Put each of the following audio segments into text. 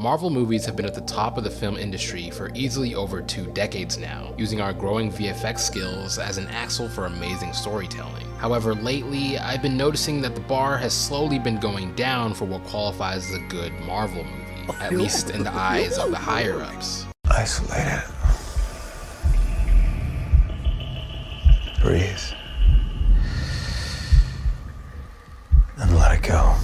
Marvel movies have been at the top of the film industry for easily over 2 decades now, using our growing VFX skills as an axle for amazing storytelling. However, lately, I've been noticing that the bar has slowly been going down for what qualifies as a good Marvel movie, at least in the eyes of the higher-ups. Isolated. Breathe. And let it go.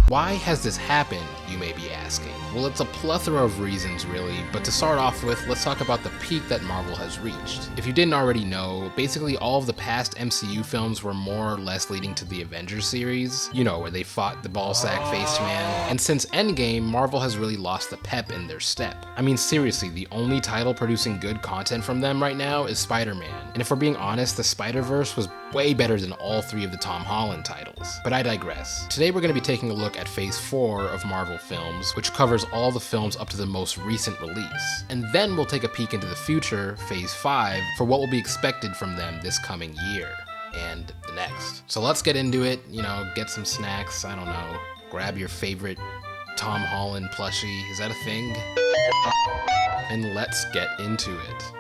Why has this happened, you may be asking? Well, it's a plethora of reasons really, but to start off with, let's talk about the peak that Marvel has reached. If you didn't already know, basically all of the past MCU films were more or less leading to the Avengers series, you know, where they fought the ballsack-faced man, and since Endgame, Marvel has really lost the pep in their step. I mean, seriously, the only title producing good content from them right now is Spider-Man, and if we're being honest, the Spider-Verse was way better than all 3 of the Tom Holland titles. But I digress. Today we're going to be taking a look at Phase 4 of Marvel films, which covers all the films up to the most recent release. And then we'll take a peek into the future, Phase 5, for what will be expected from them this coming year, and the next. So let's get into it, you know, get some snacks, I don't know, grab your favorite Tom Holland plushie, is that a thing? And let's get into it.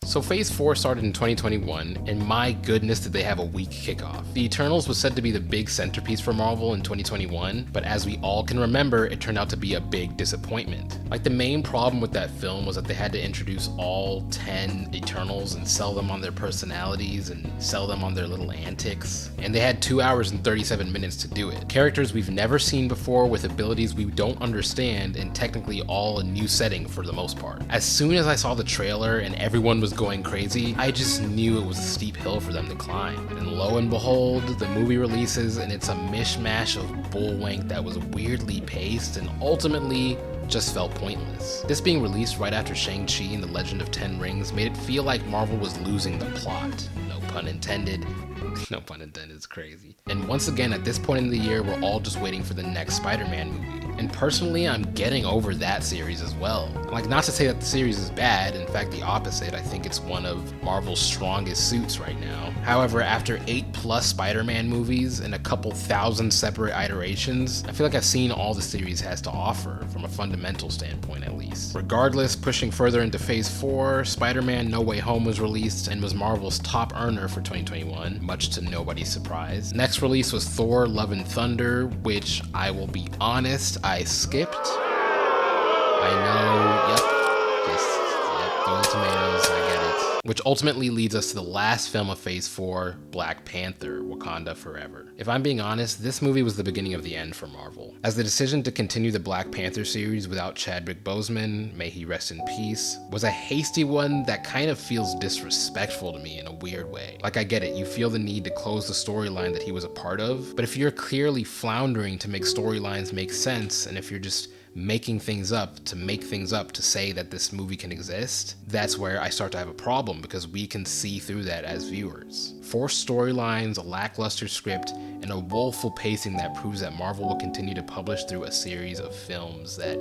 So Phase 4 started in 2021, and my goodness did they have a weak kickoff. The Eternals was said to be the big centerpiece for Marvel in 2021, but as we all can remember, it turned out to be a big disappointment. Like, the main problem with that film was that they had to introduce all 10 Eternals and sell them on their personalities and sell them on their little antics, and they had 2 hours and 37 minutes to do it. Characters we've never seen before with abilities we don't understand, and technically all a new setting for the most part. As soon as I saw the trailer and everyone was going crazy, I just knew it was a steep hill for them to climb. And lo and behold, the movie releases and it's a mishmash of bullwank that was weirdly paced and ultimately just felt pointless. This being released right after Shang-Chi and the Legend of Ten Rings made it feel like Marvel was losing the plot. No pun intended. No pun intended, it's crazy. And once again, at this point in the year, we're all just waiting for the next Spider-Man movie. And personally, I'm getting over that series as well. Like, not to say that the series is bad, in fact the opposite, I think it's one of Marvel's strongest suits right now. However, after 8+ Spider-Man movies and a couple thousand separate iterations, I feel like I've seen all the series has to offer, from a fundamental standpoint at least. Regardless, pushing further into Phase 4, Spider-Man No Way Home was released and was Marvel's top earner for 2021, much to nobody's surprise. Next release was Thor: Love and Thunder, which I will be honest, I skipped. I know, those tomatoes, I get it. Which ultimately leads us to the last film of Phase 4, Black Panther: Wakanda Forever. If I'm being honest, this movie was the beginning of the end for Marvel, as the decision to continue the Black Panther series without Chadwick Boseman, may he rest in peace, was a hasty one that kind of feels disrespectful to me in a weird way. Like, I get it, you feel the need to close the storyline that he was a part of, but if you're clearly floundering to make storylines make sense, and if you're just making things up to say that this movie can exist, that's where I start to have a problem, because we can see through that as viewers. Forced storylines, a lackluster script, and a woeful pacing that proves that Marvel will continue to publish through a series of films that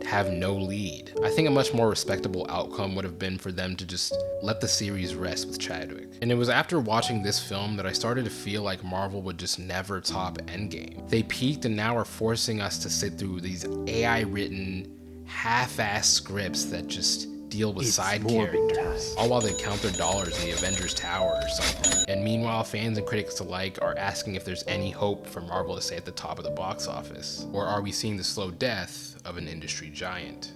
have no lead. I think a much more respectable outcome would have been for them to just let the series rest with Chadwick. And it was after watching this film that I started to feel like Marvel would just never top Endgame. They peaked and now are forcing us to sit through these AI-written, half-assed scripts that just deal with side characters, all while they count their dollars in the Avengers Tower or something. And meanwhile, fans and critics alike are asking if there's any hope for Marvel to stay at the top of the box office, or are we seeing the slow death of an industry giant?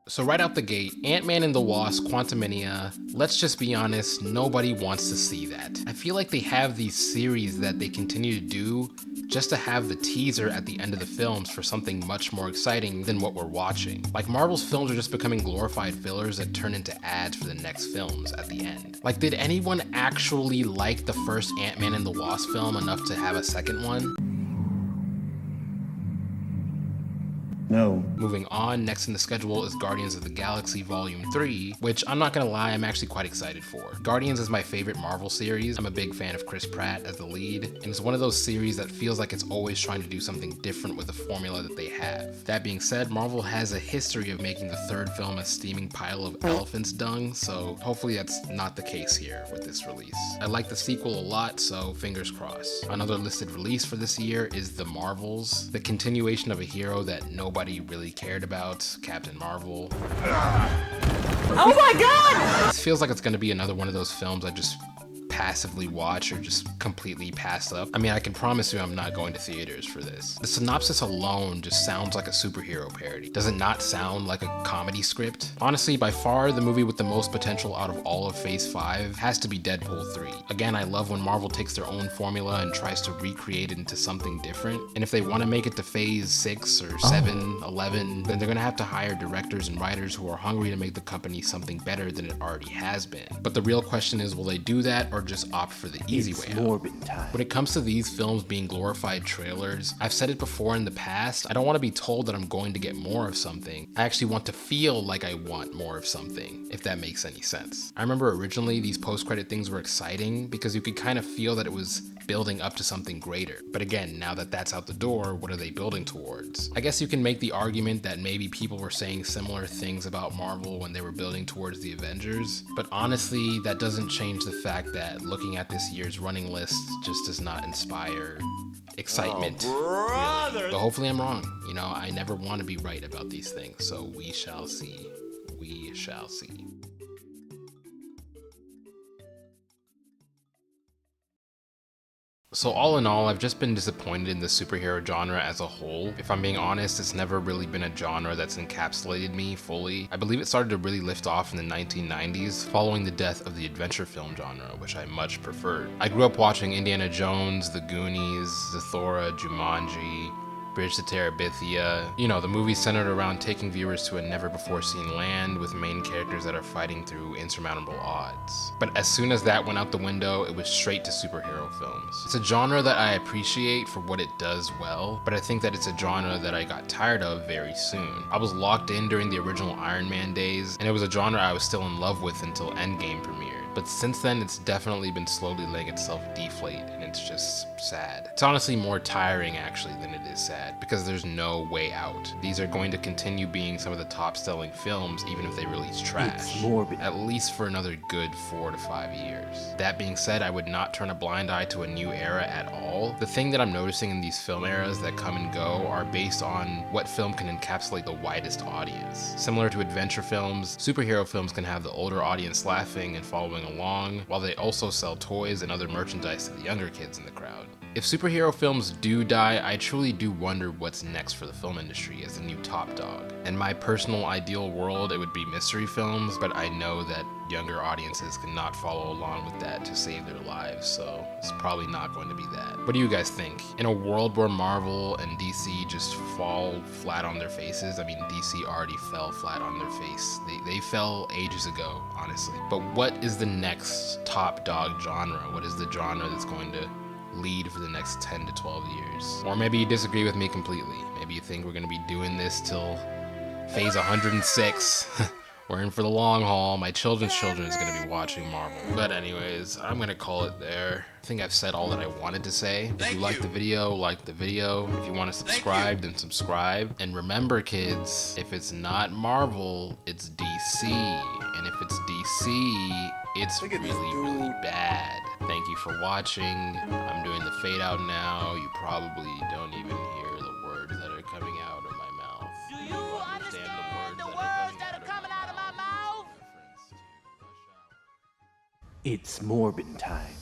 So right out the gate, Ant-Man and the Wasp: Quantumania, let's just be honest, nobody wants to see that. I feel like they have these series that they continue to do just to have the teaser at the end of the films for something much more exciting than what we're watching. Like, Marvel's films are just becoming glorified fillers that turn into ads for the next films at the end. Like, did anyone actually like the first Ant-Man and the Wasp film enough to have a second one? No. Moving on, next in the schedule is Guardians of the Galaxy Volume 3, which I'm not gonna lie, I'm actually quite excited for. Guardians is my favorite Marvel series. I'm a big fan of Chris Pratt as the lead, and it's one of those series that feels like it's always trying to do something different with the formula that they have. That being said, Marvel has a history of making the third film a steaming pile of elephant's dung, so hopefully that's not the case here with this release. I like the sequel a lot, so fingers crossed. Another listed release for this year is The Marvels, the continuation of a hero that nobody really cared about, Captain Marvel. Oh my god! This feels like it's gonna be another one of those films I just passively watch or just completely pass up. I mean, I can promise you I'm not going to theaters for this. The synopsis alone just sounds like a superhero parody. Does it not sound like a comedy script? Honestly, by far, the movie with the most potential out of all of Phase 5 has to be Deadpool 3. Again, I love when Marvel takes their own formula and tries to recreate it into something different. And if they want to make it to Phase 6 or 7, 11, then they're gonna have to hire directors and writers who are hungry to make the company something better than it already has been. But the real question is, will they do that or just opt for the easy way out? When it comes to these films being glorified trailers, I've said it before in the past, I don't want to be told that I'm going to get more of something. I actually want to feel like I want more of something, if that makes any sense. I remember originally these post-credit things were exciting because you could kind of feel that it was building up to something greater. But again, now that that's out the door, what are they building towards? I guess you can make the argument that maybe people were saying similar things about Marvel when they were building towards the Avengers, but honestly, that doesn't change the fact that looking at this year's running list just does not inspire excitement, really. But hopefully I'm wrong. You know, I never want to be right about these things, so we shall see. We shall see. So all in all, I've just been disappointed in the superhero genre as a whole. If I'm being honest, it's never really been a genre that's encapsulated me fully. I believe it started to really lift off in the 1990s, following the death of the adventure film genre, which I much preferred. I grew up watching Indiana Jones, The Goonies, Zathura, Jumanji, Bridge to Terabithia. You know, the movie centered around taking viewers to a never-before-seen land with main characters that are fighting through insurmountable odds. But as soon as that went out the window, it was straight to superhero films. It's a genre that I appreciate for what it does well, but I think that it's a genre that I got tired of very soon. I was locked in during the original Iron Man days, and it was a genre I was still in love with until Endgame premiered. But since then, it's definitely been slowly letting itself deflate, and it's just sad. It's honestly more tiring, actually, than it is sad, because there's no way out. These are going to continue being some of the top-selling films, even if they release trash. At least for another good 4 to 5 years. That being said, I would not turn a blind eye to a new era at all. The thing that I'm noticing in these film eras that come and go are based on what film can encapsulate the widest audience. Similar to adventure films, superhero films can have the older audience laughing and following along, while they also sell toys and other merchandise to the younger kids in the crowd. If superhero films do die, I truly do wonder what's next for the film industry as the new top dog. In my personal ideal world, it would be mystery films, but I know that younger audiences cannot follow along with that to save their lives, so it's probably not going to be that. What do you guys think? In a world where Marvel and DC just fall flat on their faces, I mean, DC already fell flat on their face. They fell ages ago, honestly. But what is the next top dog genre? What is the genre that's going to lead for the next 10 to 12 years? Or maybe you disagree with me completely. Maybe you think we're gonna be doing this till phase 106. We're in for the long haul. My children's children is gonna be watching Marvel. But anyways, I'm gonna call it there. I think I've said all that I wanted to say. If you like the video, like the video. If you want to subscribe, then subscribe. And remember, kids, if it's not Marvel, it's DC. And if it's DC, it's really bad. Thank you for watching. I'm doing the fade out now. You probably don't even hear the words that are coming out of my mouth. Do you understand the words that are coming out of my mouth? It's Morbin time.